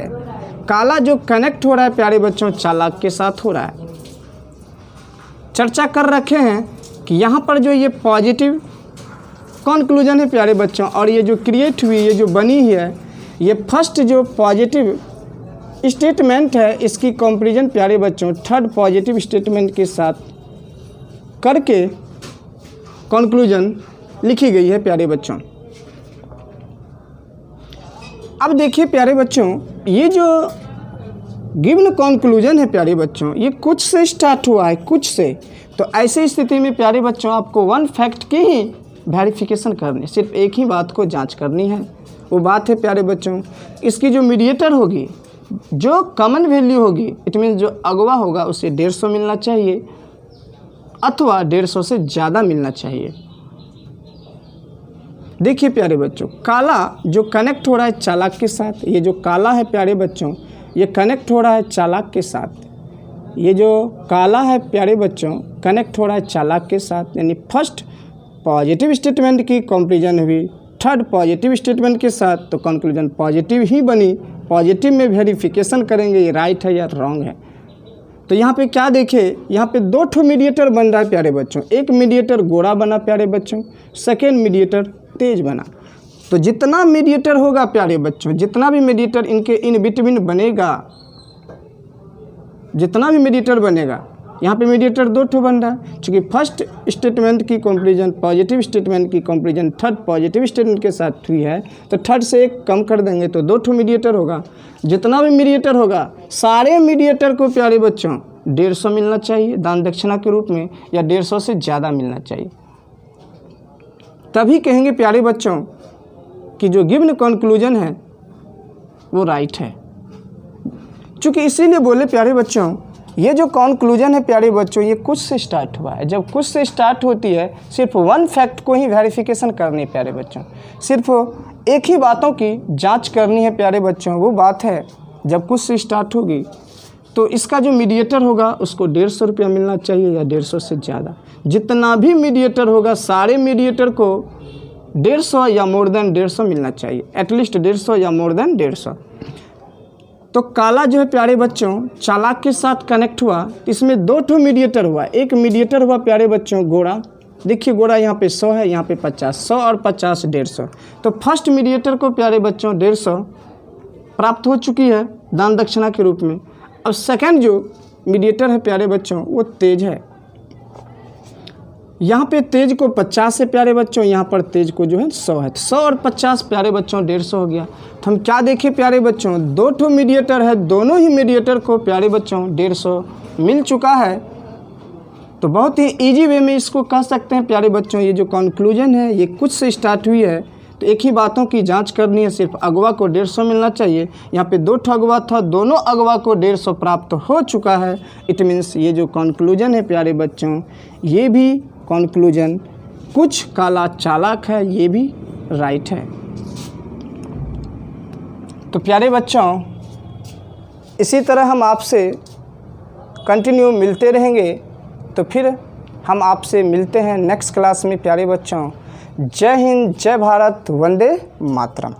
काला जो कनेक्ट हो रहा है प्यारे बच्चों चालाक के साथ हो रहा है। चर्चा कर रखे हैं कि यहाँ पर जो ये पॉजिटिव कंक्लूजन है प्यारे बच्चों, और ये जो क्रिएट हुई, ये जो बनी है, ये फर्स्ट जो पॉजिटिव स्टेटमेंट है इसकी कंपैरिजन प्यारे बच्चों थर्ड पॉजिटिव स्टेटमेंट के साथ करके कंक्लूजन लिखी गई है प्यारे बच्चों। अब देखिए प्यारे बच्चों ये जो गिवन कंक्लूजन है प्यारे बच्चों ये कुछ से स्टार्ट हुआ है, कुछ से, तो ऐसी स्थिति में प्यारे बच्चों आपको वन फैक्ट की ही वेरिफिकेशन करनी, सिर्फ एक ही बात को जांच करनी है। वो बात है प्यारे बच्चों, इसकी जो मीडिएटर होगी, जो कॉमन वैल्यू होगी, इट मीन्स जो अगवा होगा उसे 150 मिलना चाहिए अथवा 150 से ज़्यादा मिलना चाहिए। देखिए प्यारे बच्चों, काला जो कनेक्ट हो रहा है चालाक के साथ, ये जो काला है प्यारे बच्चों ये कनेक्ट हो रहा है चालाक के साथ, ये जो काला है प्यारे बच्चों कनेक्ट हो रहा है चालाक के साथ, यानी फर्स्ट पॉजिटिव स्टेटमेंट की कंपैरिजन हुई थर्ड पॉजिटिव स्टेटमेंट के साथ, तो कंक्लूजन पॉजिटिव ही बनी। पॉजिटिव में वेरिफिकेशन करेंगे ये राइट है या रॉन्ग है। तो यहाँ पे क्या देखे, यहाँ पे 2 ठो मीडिएटर बन रहा है प्यारे बच्चों। एक मीडिएटर गोरा बना प्यारे बच्चों, सेकेंड मीडिएटर तेज बना। तो जितना मीडिएटर होगा प्यारे बच्चों, जितना भी मीडिएटर इनके इन बिटवीन बनेगा, जितना भी मीडिएटर बनेगा, यहाँ पे मीडिएटर 2 ठो बन रहा है। चूँकि फर्स्ट स्टेटमेंट की कंपैरिजन पॉजिटिव स्टेटमेंट की कंपैरिजन थर्ड पॉजिटिव स्टेटमेंट के साथ हुई है, तो थर्ड से एक कम कर देंगे तो 2 ठो मीडिएटर होगा। जितना भी मीडिएटर होगा सारे मीडिएटर को प्यारे बच्चों 150 मिलना चाहिए दान दक्षिणा के रूप में, या 150 से ज़्यादा मिलना चाहिए। तभी कहेंगे प्यारे बच्चों कि जो गिवन कंक्लूजन है वो राइट है। चूँकि इसीलिए बोले प्यारे बच्चों, ये जो कंक्लूजन है प्यारे बच्चों ये कुछ से स्टार्ट हुआ है। जब कुछ से स्टार्ट होती है सिर्फ वन फैक्ट को ही वेरिफिकेशन करनी है प्यारे बच्चों, सिर्फ एक ही बातों की जांच करनी है प्यारे बच्चों। वो बात है जब कुछ से स्टार्ट होगी तो इसका जो मीडिएटर होगा उसको 150 रुपया मिलना चाहिए या 150 से ज़्यादा। जितना भी मीडिएटर होगा सारे मीडिएटर को 150 या मोर देन 150 मिलना चाहिए, एटलीस्ट 150 या मोर देन 150। तो काला जो है प्यारे बच्चों चालाक के साथ कनेक्ट हुआ, इसमें 2 ठो मीडिएटर हुआ। एक मीडिएटर हुआ प्यारे बच्चों गोरा, देखिए गोरा यहाँ पे 100 है, यहाँ पे 50, 100 और 50 150। तो फर्स्ट मीडिएटर को प्यारे बच्चों 150 प्राप्त हो चुकी है दान दक्षिणा के रूप में। अब सेकंड जो मीडिएटर है प्यारे बच्चों वो तेज है, यहाँ पे तेज को 50 है प्यारे बच्चों, यहाँ पर तेज को जो है 100 है। 100 और 50 प्यारे बच्चों 150 हो गया। तो हम क्या देखें प्यारे बच्चों, 2 ठो मीडिएटर है, दोनों ही मीडिएटर को प्यारे बच्चों 150 मिल चुका है। तो बहुत ही इजी वे में इसको कह सकते हैं प्यारे बच्चों, ये जो कंक्लूजन है ये कुछ से स्टार्ट हुई है। तो एक ही बातों की जांच करनी है, सिर्फ अगवा को 150 मिलना चाहिए। यहाँ पे 2 ठो अगवा था, दोनों अगवा को 150 प्राप्त हो चुका है। इट मीन्स ये जो कंक्लूजन है प्यारे बच्चों ये भी कंक्लूजन कुछ काला चालाक है, ये भी राइट है। तो प्यारे बच्चों इसी तरह हम आपसे कंटिन्यू मिलते रहेंगे। तो फिर हम आपसे मिलते हैं नेक्स्ट क्लास में प्यारे बच्चों। जय हिंद, जय भारत, वंदे मातरम।